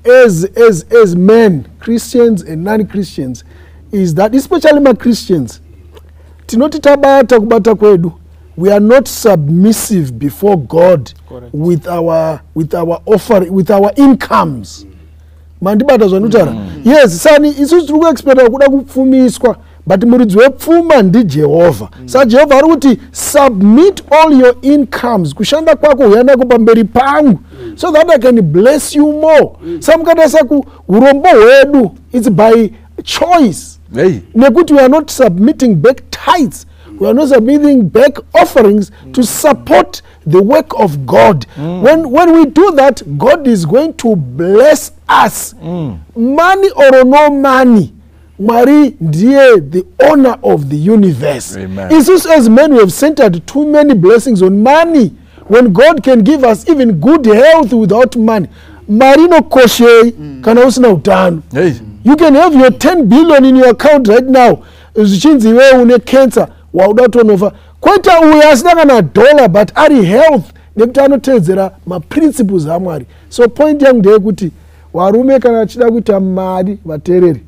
as men, Christians and non-Christians, is that especially my Christians, tinoti tabata kubata kwedu, we are not submissive before God. With our offering, with our incomes. Mandibata zvanutara. Yes, sani isusu tiri kuexpecta kuda kupfumiswa, but muridzi wepfuma ndiJehovha. Saka Jehovha ari kuti submit all your incomes, kushanda kwako huyana kupamberi pangu, so that I can bless you more. Samukadasa urombo hwedu, it's by choice. Nekuti we are not submitting back tithes, we are not submitting back offerings to support the work of God. When we do that, God is going to bless us. Money or no money, Mary, dear, the owner of the universe. It's just as men we have centered too many blessings on money, when God can give us even good health without money. Marino koshe kana usina utano. You can have your 10 billion in your account right now. Zichinzi wewe une cancer wauda turnover. Kweta uyasina kana dollar but ari health nekuti anotedzera maprinciples aMwari. So point yangu ndeyekuti varume kana achida kuita mari vatereri,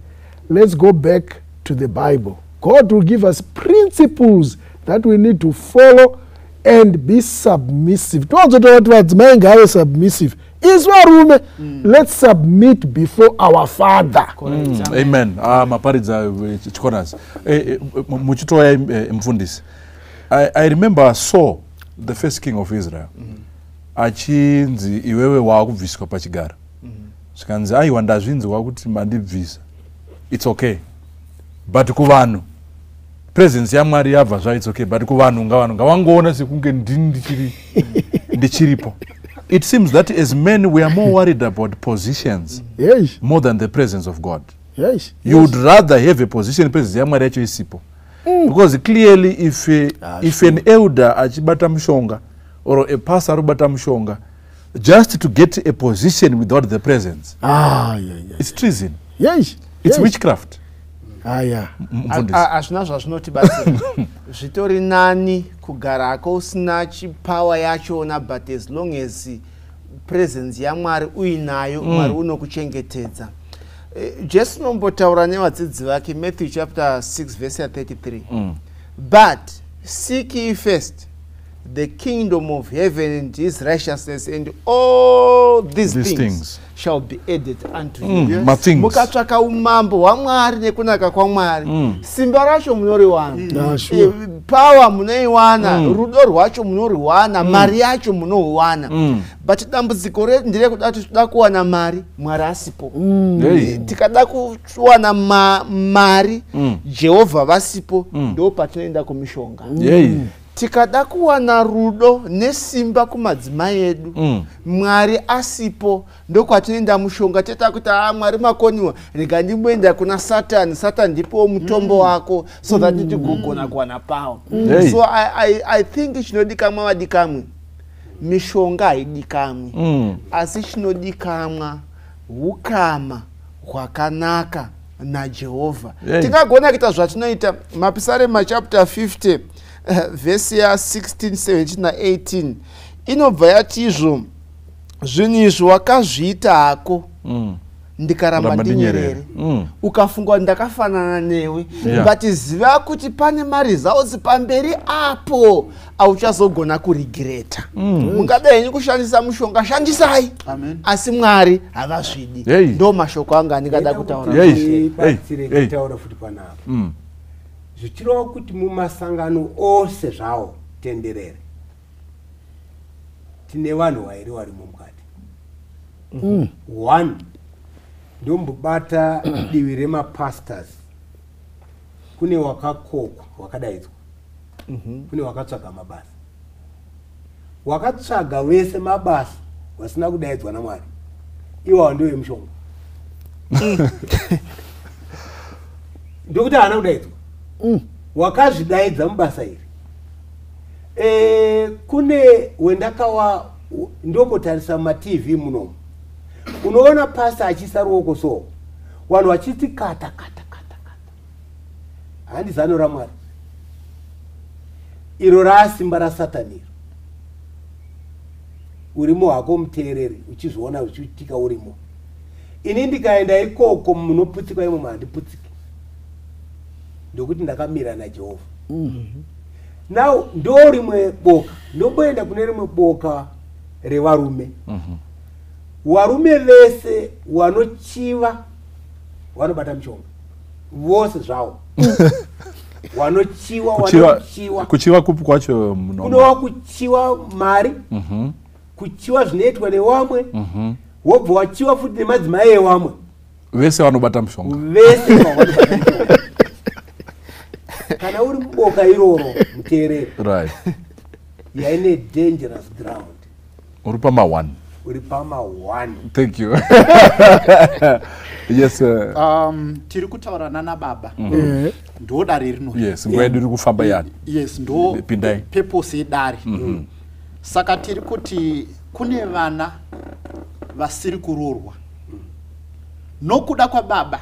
let's go back to the Bible. God will give us principles that we need to follow and be submissive. Tozotoa kuti vadzimai ngave submissive is Varume. Let's submit before our Father. Amen. Maparidza chikonas. Muchitoya mfundisi. I remember Saul, the first king of Israel. Achinzi iwewe wakubviswa pachigaro. Skanzi aiwa ndazvinzi wakuti mandibvisa. It's okay. But kuvanhu presence ya Mwari yabva zva, it's okay. But kuvanhu ngavangoona sekunge ndichiripo. It seems that as men we are more worried about positions more than the presence of God. You would rather have a position presence ya Mwari yacho isipo. Because clearly if an elder achibata mishonga or a pastor arubata mishonga just to get a position without the presence, it's treason. It's witchcraft. Hazvina zvazvinotibatsira. Zvitori nani kugarako usina chipower yachona, but as long as presence yaMwari uinayo, Mwari unokuchengetedza. Jesu nombotaura nevadzidzi vake, Matthew chapter 6 verse 33. But seek ye first the kingdom of heaven and his righteousness, and all these things shall be added unto you. Mukatsvaka umambo hwaMwari nekunaka kwaMwari, simba racho munoriwana, power munoiwana, rudo rwacho munoriwana, mari yacho munoiwana. But dambudziko nderekuda toda kuwana mari, Mwari asipo. Tikada kuwana mari, Jehovha vasipo, ndo patinoenda kumishonga. Tikada kuwana rudo nesimba kumadzimai edu, Mwari asipo, ndo kwatinoenda mushonga. Teta kuti Mwari makoniwa, rega ndimboenda kuna Satan, Satan ndipo mutombo wako, so that tigogona kuwana power. So I think chinodikamwa vadikamwe, mishonga haidikamwi, asi chinodikamwa ukama hwakanaka naJehovha. Tingagona kuita zvatinoita. Mapisarema chapter 50 verse ya 16, 17 na 18 inobva yati izvo, zvinhu izvo wakazviita hako ndikaramba ndinyerere, ukafungwa ndakafanana newe, but ziva kuti pane maresults pamberi apo auchazogona kurigreta. Mungadai kushandisa mushonga, shandisai, asi Mwari havazvidi. Ndo mashoko anga andingada kutaura. Taura futi panapa. Zvichirova kuti mumasangano ose zvawo tenderere tine vanhu vairi varimo mukati. One, ndombobata divi remapastors. Kune wakakokwa, wakadaidzwa. Kune wakatsvaga mabasa. Wakatsvaga vese mabasa vasina kudaidzwa naMwari, iwo ndiwo vemushonga. Ndokuti haana kudaidzwa. Wakazvidaidza mubasa iri. Kune wendakawa ndombotarisa maTV munomu, unoona pastor achisa ruoko so, vanhu vachiti kata. Handizano raMwari, iro rasimba raSatani. Urimo hako muteereri, uchizviona uchiitika urimo. Ini ndikaenda ikoko munoputsika imo handiputsiki, ndokuti ndakamira naJehovha. Now ndo rimwe boka, ndomboenda kune rimwe boka revarume. Varume vese wanochiva vanobata mushonga, vose zvavo. Wanochiwa, kuchiwa kupi kwacho muno? Kunova kuchiwa mari, kuchiwa zvinoitwa nevamwe, wobva wachiwa futi nemadzimai evamwe. Vese vanobata mushonga. Vese vanobata mushonga. Kana uri muboka iroro muteereri, yaine dangerous ground. Uri pama 1. Uri pama 1. Thank you. Yes. Tiri kutaura nana baba. Ndo dare rino. Yes, ngwedu ri kufamba yani. Yes, ndo pindai. Purpose yedare. Saka tiri kuti kune vana vasiri kurorwa. Nokuda kwa baba.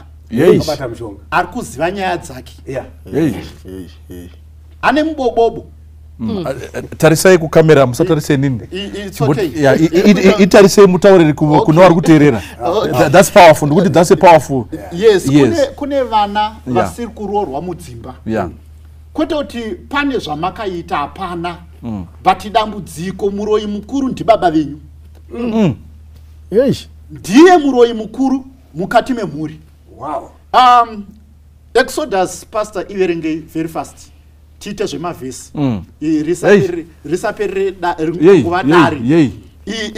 Abata mushonga. Ari kuziva nyaya dzake. Ane mubobobo. Tarisai kukamera, musatarise nini? It's okay. Itarisai mutauriri kuno vari kuteerera. That's powerful. Ndokuti that's a powerful. Yes, kune vana vasiri kurorwa mudzimba. Kwete kuti pane zvamakaita hapana, but dambudziko muroyi mukuru ndibaba venyu. Yes. Ndiye muroyi mukuru mukati memhuri. Wow. Exodus pastor iverenge very fast. Tiite zvemavhesi. Risaperere kuva dare.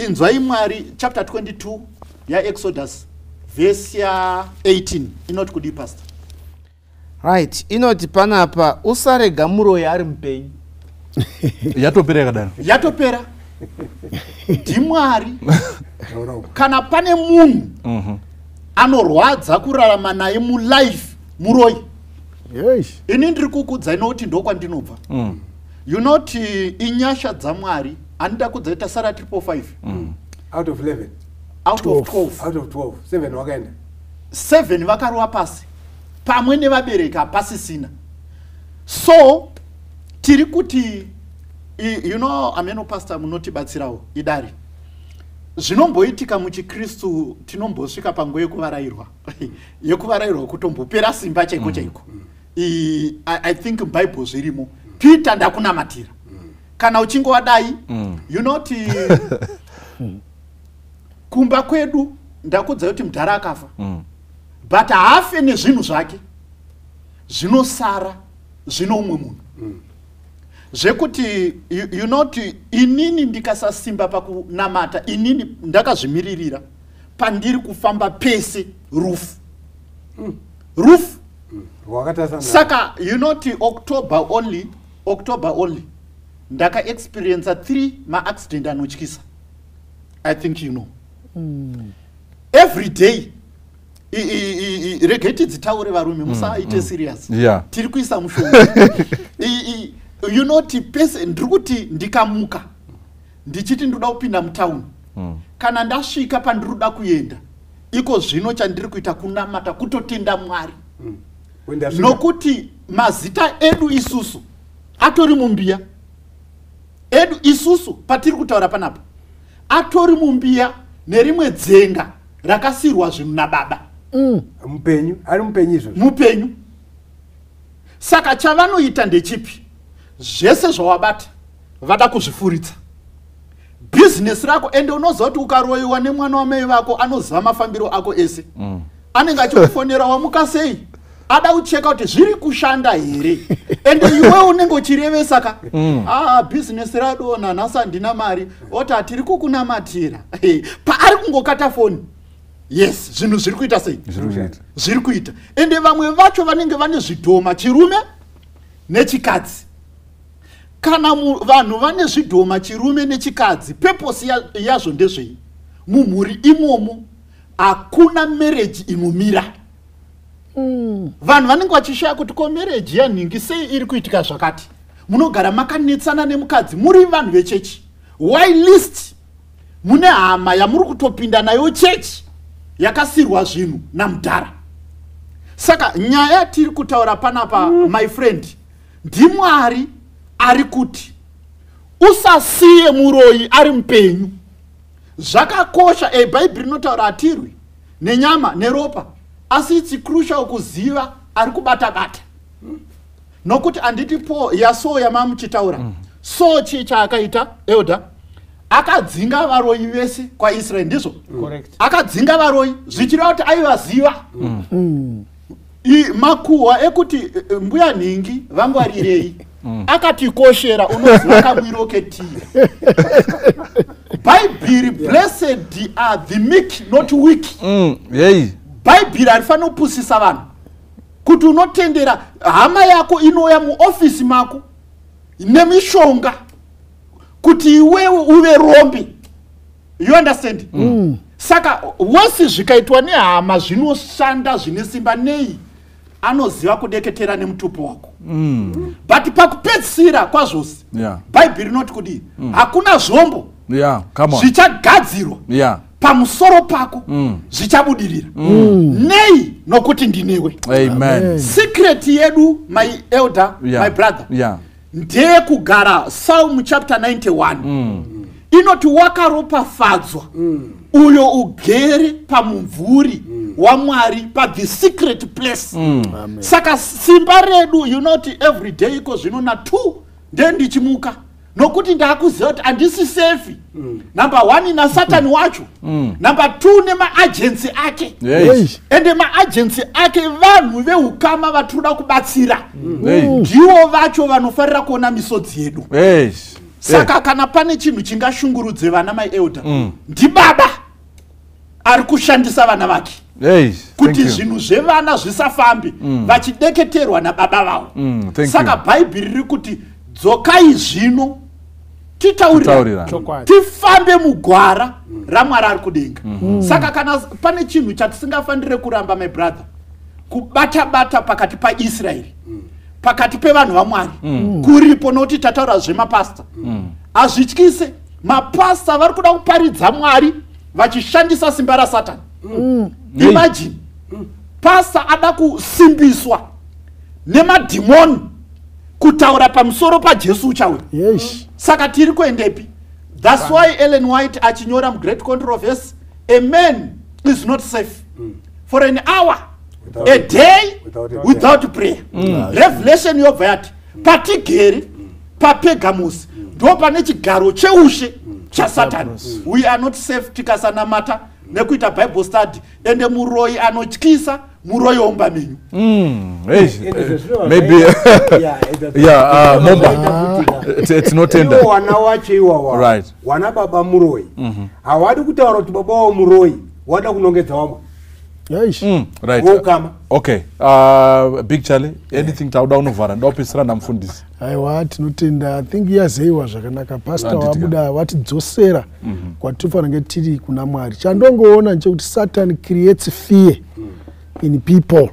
Inzwai Mwari chapter 22 ya Exodus verse ya 18 inoti kudi pastor. Right, inoti panapa usarega muroyi ari mupenyu. Yatopera kadaro. Yatopera. Ndimwari. Kana pane munhu anorwadza kurarama naye mulife muroyi. Yes. Ini ndiri kukudzai nokuti ndokwandinobva. You know inyasha dzaMwari andida kudzaita Sara 5. Out of 11. Out of 12. Out of 12. 7 wakaenda. 7 vakarowa pasi. Pamwe nevabereki hapasisina. So tiri kuti you know ameno pastor munotibatsirawo idari. Zvinomboitika muchiKristu tinombosvika panguva yekuvarayirwa. Yekuvarayirwa kutombopera simba chaiko chaiko. I think Bible zvirimo. Peter ndakunamatira. Kana uchingo wadai, you know kumba kwedu ndakudza kuti mudhara akafa. But hafe nezvinhu zvake. Zvinosara, zvino umwe munhu. Zvekuti you know inini ndikasasimba pakunamata, inini ndakazvimiririra pandiri kufamba pese roof. Saka you know October only ndaka experience 3 ma accident anotyisa. I think you know. Every day regeti dzitaure varume musaite serious. Tiri kuisa mushonga. You know pese ndikuti ndikamuka ndichiti ndoda kupinda mutown. Kana ndasvika pandiruda kuenda iko zvino chandiri kuita kunamata kutotenda Mwari. Nokuti mazita edu isusu atori mumbiya. Edu isusu patiri kutaura panapa atori mumbiya nerimwe dzenga rakasirwa zvinhu nababa. Mupenyu, ari mupenyu izvo. Mupenyu. Saka chavanoita ndechipi? Zvese zvawabata vada kuzvifuritsa. Business rako ende unoziva kuti ukaroyiwa nemwana wamai vako anoziva mafambiro ako ese. Anenge achikufonera wamuka sei? Ada ucheka kuti zviri kushanda here. Ende iwe unenge uchirevesa ka. Business radona nhasi ndina mari. Oti atiri kukunamatira. Paari kungokata foni. Yes, zvinhu zviri kuita sei? Zviri kuita. Ende vamwe vacho vanenge vane zvidhoma chirume nechikadzi. Kana vanhu vane zvidhoma chirume nechikadzi, purpose yazvo ndezvei? Mumhuri imomo hakuna marriage inomira. Vanhu vanenge vachishaya kuti ko marriage yanhingi sei iri kuitika zvakati. Munogara makanetsana nemukadzi muri vanhu vechechi. Why list mune hama yamuri kutopinda nayo chechi yakasirwa zvinhu namudhara. Saka nyaya tiri kutaura panapa my friend ndiMwari ari kuti usasiye muroyi ari mupenyu. Zvakakosha Bhaibheri rinotaura atirwi nenyama neropa asi it's crucial kuziva ari kubata bata. Nokuti anditi po yaso yamamuchitaura. So chaakaita Elder akadzinga varoyi vese kwaIsraeri ndizvo. Correct. Akadzinga varoyi zvichireva kuti aivaziva. Makuhwa ekuti mbuya nhingi vangwarirei. Akatikoshera unoziva kamwiroketi. Bhaibheri blessed are the meek not weak. Bhaibheri harifani kupusisa vanhu kuti unotendera hama yako inoya muofisi mako nemishonga kuti iwewe uve rombi. You understand? Saka wose zvikaitwa nehama zvinoshanda zvine simba nei anoziva kudeketera nemutupo wako. But pakupedzisira kwazvose Bhaibheri rinoti kudi hakuna zvombo zvichagadzirwa pamusoro pako zvichabudirira. Nei nokuti ndinewe. Amen. Secret yedu my elder, my brother, ndeye kugara Psalm chapter 91. Inoti wakaropafadzwa uyo ugere pamumvuri waMwari pa the secret place. Saka simba redu you know every day iko zvino na 2 ndichimuka nokuti ndakuziva kuti handisi safe. Number 1 ina Satani wacho. Number 2 nema-agency ake. Ende ma-agency ake vanhu vehukama vatoda kubatsira. Ndivo vacho vanofarira kuona misodzi yedu. Saka kana pane chinhu chingashungurudze vana mai-elder, ndibaba ari kushandisa vana vake kuti zvinhu zvevana zvisafambi vachideketerwa nababa vavo. Saka bhaibheri riri kuti dzokai zvino titaurira tifambe mugwara raMwari ari kudenga. Saka kana pane chinhu chatisingafanire kuramba, my brother, kubata-bata pakati paIsraeri, pakati pevanhu vaMwari kuripo, nokuti tataura zvemapasta. Hazvityise, mapasta vari kuda kuparidza Mwari vachishandisa simba raSatani. Imagine pasta ada kusimbiswa nemadhimoni kutaura pamusoro paJesu uchauya. Saka tiri kuendepi? That's why Ellen White achinyora mugreat controversy, a man is not safe for an hour, a day without prayer. Revelation yobva yati patigere paPergamos ndo pane chigaro cheushe chaSatani. We are not safe tikasanamata nekuita Bible study ende muroyi anotyisa, muroyi omba menyu. Maybe tinotenda wana wacho iwawa wana baba muroyi hawadi kutaura kuti baba wa muroyi wada kunongedza wamwe. Okay, Big Charlie, anything tauda unovhara ndopisira namufundisi. Aiwa, tinotenda, I think yazeiwa zvakanaka. Pastor wabuda watidzosera kwatifanira tiri kuna Mwari. Chandongoona nchekuti Satan creates fear in people.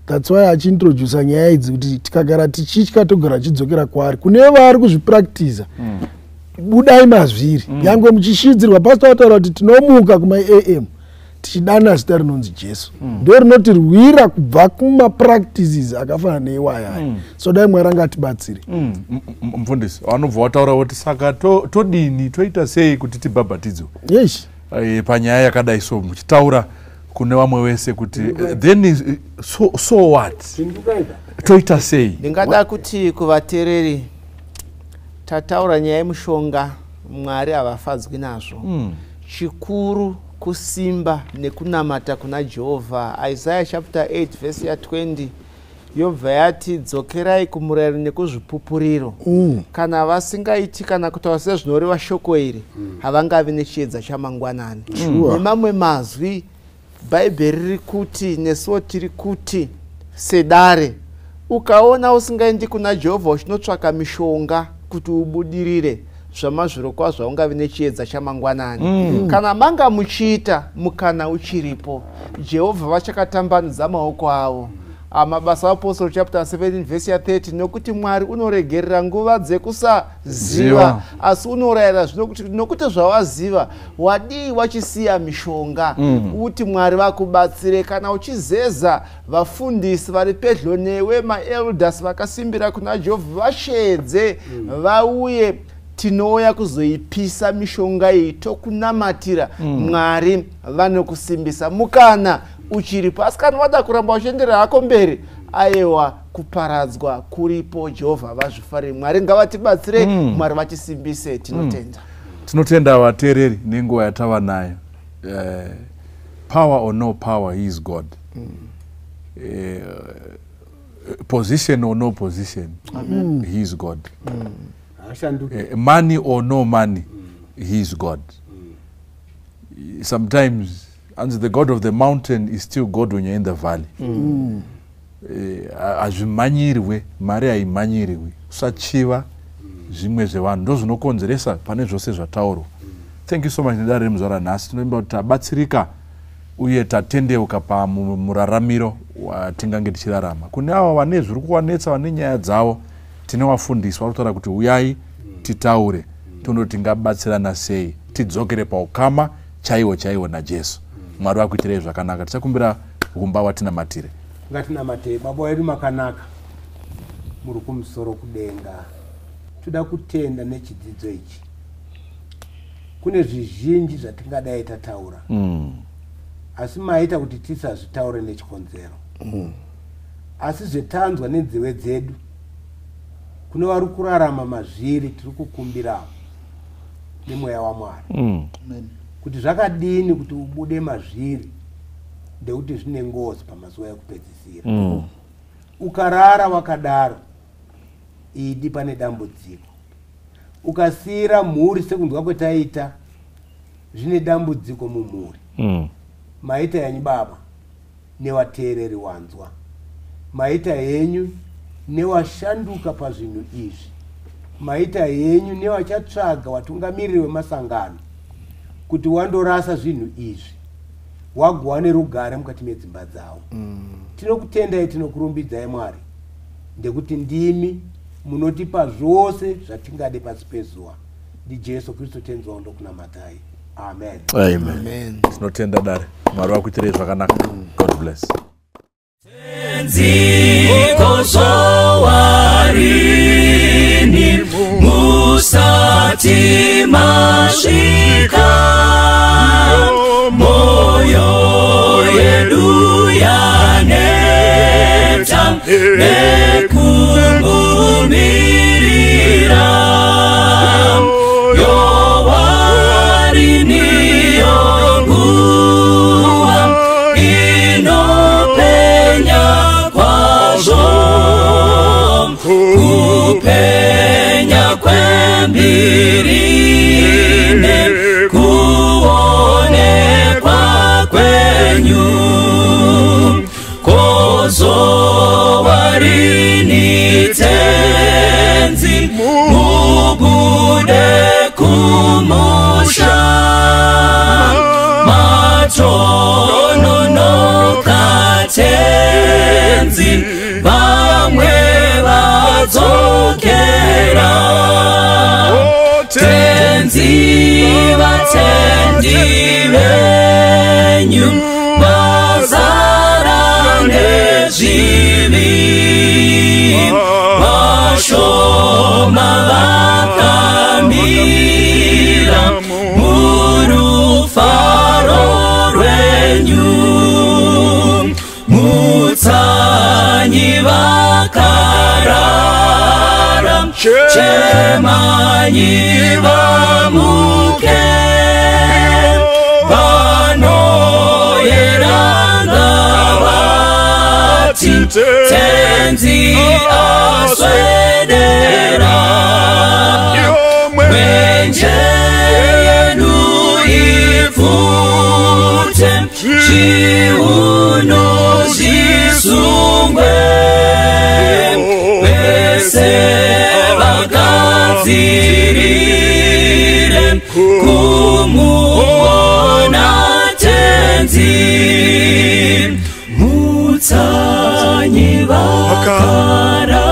That's why achintroduce nyaya idzi kuti tikagara tichitya togara chidzokera kwaari. Kune vari kuzvipractice budai mazviri. Yange muchishidzirwa pastor wataura kuti tinomuka kuma AM tichidana zita rinonzi Jesu. Ndo rinotirwira kubva kumapractices akafanana neiwaya. So dai Mwari angatibatsire. Mfundisi, vanobva vataura kuti saka todini toita sei kuti tibhabhatidzwe. Panyaya yakadai so muchitaura kune vamwe vese kuti then so what? Toita sei? Ndingada kuti kuvateereri tataura nyaya yemushonga Mwari havafadzwi nazvo. Chikuru kusimba nekunamata kuna Jehovha. Isaiah chapter 8 verse ya 20 yobva yati dzokerai kumurayiro nekuzvipupuriro. Kana vasingaiti kana kutaura sezvinoreva shoko iri havangavi nechiedza chamangwanani. Nemamwe mazwi Bhaibheri riri kuti nesuwo tiri kuti sedare, ukaona usingaendi kuna Jehovha uchinotsvaka mishonga kuti ubudirire, zvamazviro kwazvo haungavi nechiedza chamangwanani. Kana manga muchiita mukana uchiripo, Jehovha vachakatambanudza maoko avo. Mabasa aPostoli chapter 17 verse ya 30, nokuti Mwari unoregerera nguva dzekusaziva, asi unorayira nokuti zvawaziva wadii wachisiya mishonga. Uti Mwari vakubatsire kana uchizeza vafundisi vari pedyo newe, maelders vakasimbira kuna Jehovha vashedze vauye. Tinouya kuzoipisa mishonga iyi tokunamatira Mwari vanokusimbisa. Mukana uchiripo, asi kana wada kuramba uchienderera hako mberi, aiwa kuparadzwa kuripo. Jehovha vazvifarire. Mwari ngavatibatsire, Mwari vatisimbise. Tinotenda. Tinotenda vateereri nenguva yatava nayo. Power or no power, he is God. Position or no position, he is God. Money or no money, he is God. Sometimes, and the God of the mountain is still God when you're in the valley. Azvimanyirwe, Mari haimanyirwe. Usachiva zvimwe zvevanhu ndo zvinokonzeresa pane zvose zvataurwa. Thank you so much Ndare muzora nhasi. Tinoimba kuti tabatsirika uye tatendeuka pamuraramiro watingange tichirarama. Kune ava vane zviri kuvanetsa, vane nyaya dzavo, tinovafundisa varikutaura kuti uyai titaure tondoti tingabatsirana sei tidzokere paukama chaiwo naJesu. Mwari vakuitirei zvakanaka. Tichakumbira humba watinamatire. Ngatinamate. Baba wedu makanaka, muri kumusoro kudenga, toda kutenda nechidzidzo ichi. Kune zvizhinji zvatingadai tataura, asi maita kuti tisazvitaure nechikonzero. Asi zvetanzwa nenzeve dzedu kune vari kurarama mazviri tiri kukumbira nemweya waMwari kuti zvakadini kuti ubude mazviri ndekuti zvine ngozi pamazuva ekupedzisira. Ukarara wakadaro idi pane dambudziko. Ukasira mhuri sekunzwa kwetaita zvine dambudziko mumhuri. Maita yanyu baba nevateereri wanzwa, maita yenyu nevashanduka pazvinhu izvi, maita yenyu nevachatsvaga watungamiriri wemasangano kuti wandorasa zvinhu izvi wagova nerugare mukati medzimba dzavo. Tinokutendai, tinokurumbidzai Mwari ndekuti ndimi munotipa zvose zvatingade pasi pezuva. NdiJesu Kristu tenzi wao ndokunamatai. Amen. Amen. Tinotenda Dare. Mwari wakuitirei zvakanaka. God bless. Tenziko zowarini musati masvika, moyo yedu yaneta nekungumirira, yowarini yonguwa inopenya kwazvo, kupenya kwembirine kuonekwa kwenyu, kozowarini tenzi mubude kumusha, matononoka tenzi vamwe vadzokera, tenzi vatendi venyu vazara nezvivi, vashoma vakamira murufaro rwenyu, mutsanyi vakarara, chemanyi vamuke, vanoyeranga vati tenzi aswedera, mwenje yenu ifute, chiuno zvisungwe, vese vagadzirire kumuona tenzi, mutsanyi vakarara,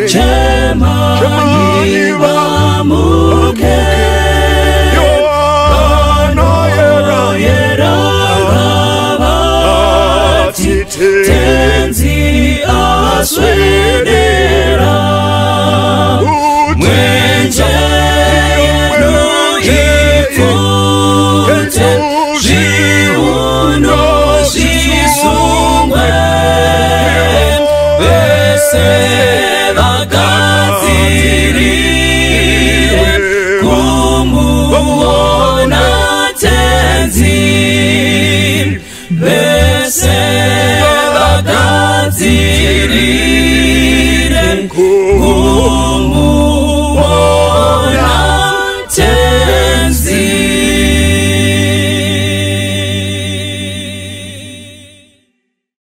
chemanyi vamuke, tenzi aswedera, mwenje yenu ifute, zviuno zvisungwe, vese